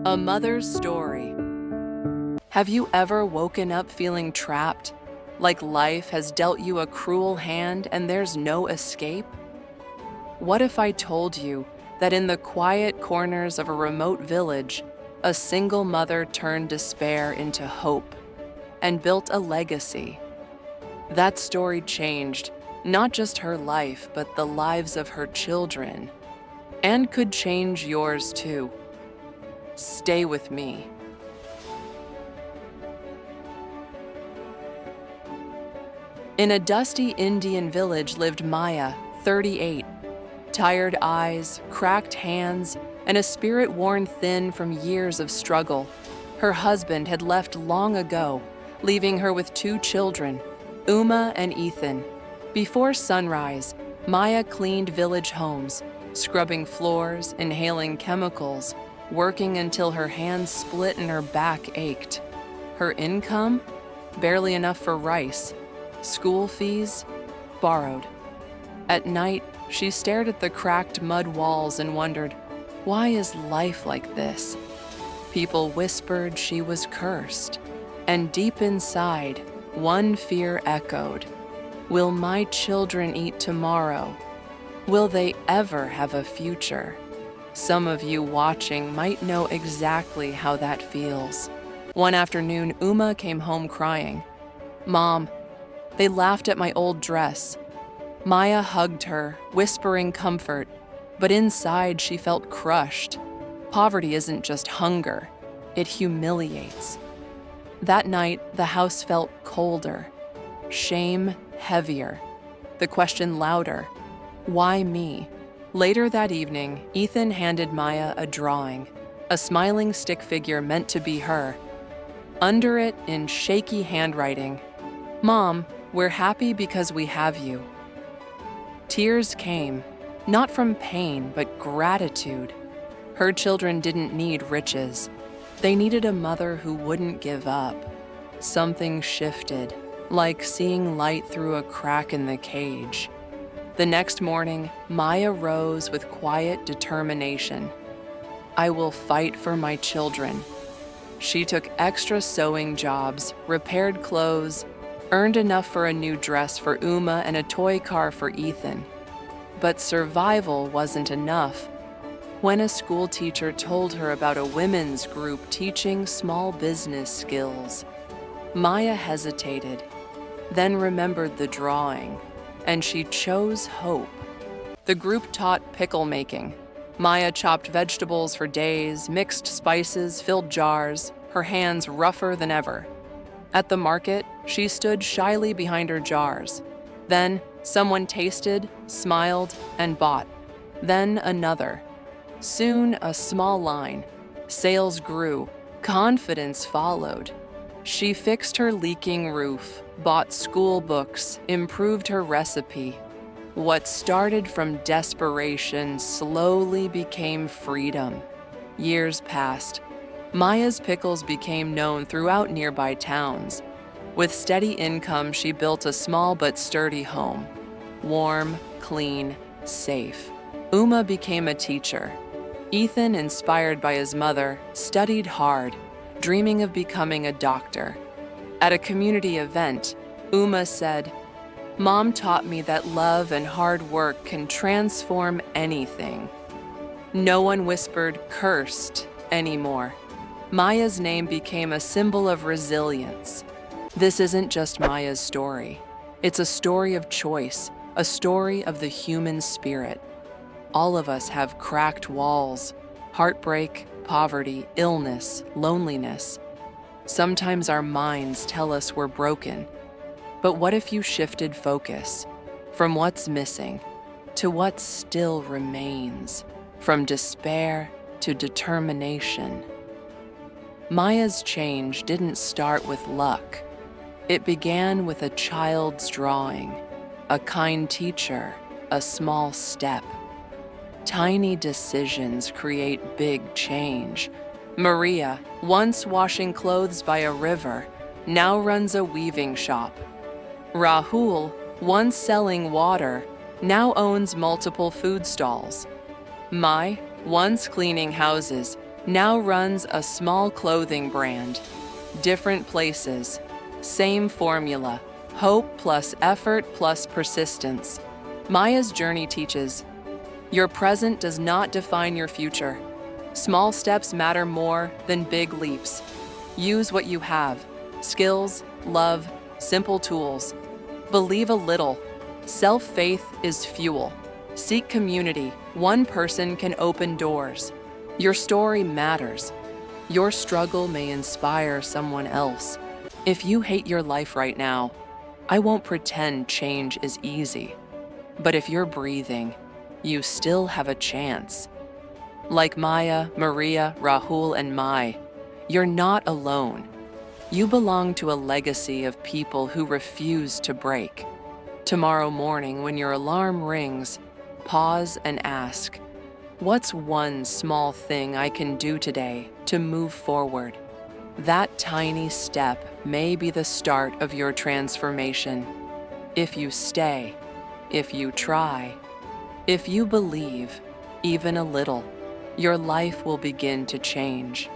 A Mother's Story. Have you ever woken up feeling trapped? Like life has dealt you a cruel hand and there's no escape? What if I told you that in the quiet corners of a remote village, a single mother turned despair into hope and built a legacy? That story changed not just her life, but the lives of her children, and could change yours too. Stay with me. In a dusty Indian village lived Maya, 38. Tired eyes, cracked hands, and a spirit worn thin from years of struggle. Her husband had left long ago, leaving her with 2 children, Uma and Ethan. Before sunrise, Maya cleaned village homes, scrubbing floors, inhaling chemicals, working until her hands split and her back ached. Her income? Barely enough for rice. School fees? Borrowed. At night, she stared at the cracked mud walls and wondered, why is life like this? People whispered she was cursed, and deep inside, one fear echoed. Will my children eat tomorrow? Will they ever have a future? Some of you watching might know exactly how that feels. One afternoon, Uma came home crying. "Mom, they laughed at my old dress." Maya hugged her, whispering comfort, but inside she felt crushed. Poverty isn't just hunger, it humiliates. That night, the house felt colder, shame heavier, the question louder, why me? Later that evening, Ethan handed Maya a drawing, a smiling stick figure meant to be her. Under it, in shaky handwriting, "Mom, we're happy because we have you." Tears came, not from pain, but gratitude. Her children didn't need riches. They needed a mother who wouldn't give up. Something shifted, like seeing light through a crack in the cage. The next morning, Maya rose with quiet determination. "I will fight for my children." She took extra sewing jobs, repaired clothes, earned enough for a new dress for Uma and a toy car for Ethan. But survival wasn't enough. When a school teacher told her about a women's group teaching small business skills, Maya hesitated, then remembered the drawing, and she chose hope. The group taught pickle making. Maya chopped vegetables for days, mixed spices, filled jars, her hands rougher than ever. At the market, she stood shyly behind her jars. Then someone tasted, smiled, and bought. Then another. Soon a small line. Sales grew. Confidence followed. She fixed her leaking roof, bought school books, improved her recipe. What started from desperation slowly became freedom. Years passed. Maya's pickles became known throughout nearby towns. With steady income, she built a small but sturdy home. Warm, clean, safe. Uma became a teacher. Ethan, inspired by his mother, studied hard, dreaming of becoming a doctor. At a community event, Uma said, "Mom taught me that love and hard work can transform anything." No one whispered "cursed" anymore. Maya's name became a symbol of resilience. This isn't just Maya's story. It's a story of choice, a story of the human spirit. All of us have cracked walls, heartbreak, poverty, illness, loneliness. Sometimes our minds tell us we're broken. But what if you shifted focus from what's missing to what still remains, from despair to determination? Maya's change didn't start with luck. It began with a child's drawing, a kind teacher, a small step. Tiny decisions create big change. Maria, once washing clothes by a river, now runs a weaving shop. Rahul, once selling water, now owns multiple food stalls. Mai, once cleaning houses, Now runs a small clothing brand. Different places, same formula, hope plus effort plus persistence. Maya's journey teaches, your present does not define your future. Small steps matter more than big leaps. Use what you have, skills, love, simple tools. Believe a little. Self-faith is fuel. Seek community. One person can open doors. Your story matters. Your struggle may inspire someone else. If you hate your life right now, I won't pretend change is easy. But if you're breathing, you still have a chance. Like Maya, Maria, Rahul, and Mai, you're not alone. You belong to a legacy of people who refuse to break. Tomorrow morning, when your alarm rings, pause and ask, what's one small thing I can do today to move forward? That tiny step may be the start of your transformation. If you stay, if you try, if you believe, even a little, your life will begin to change.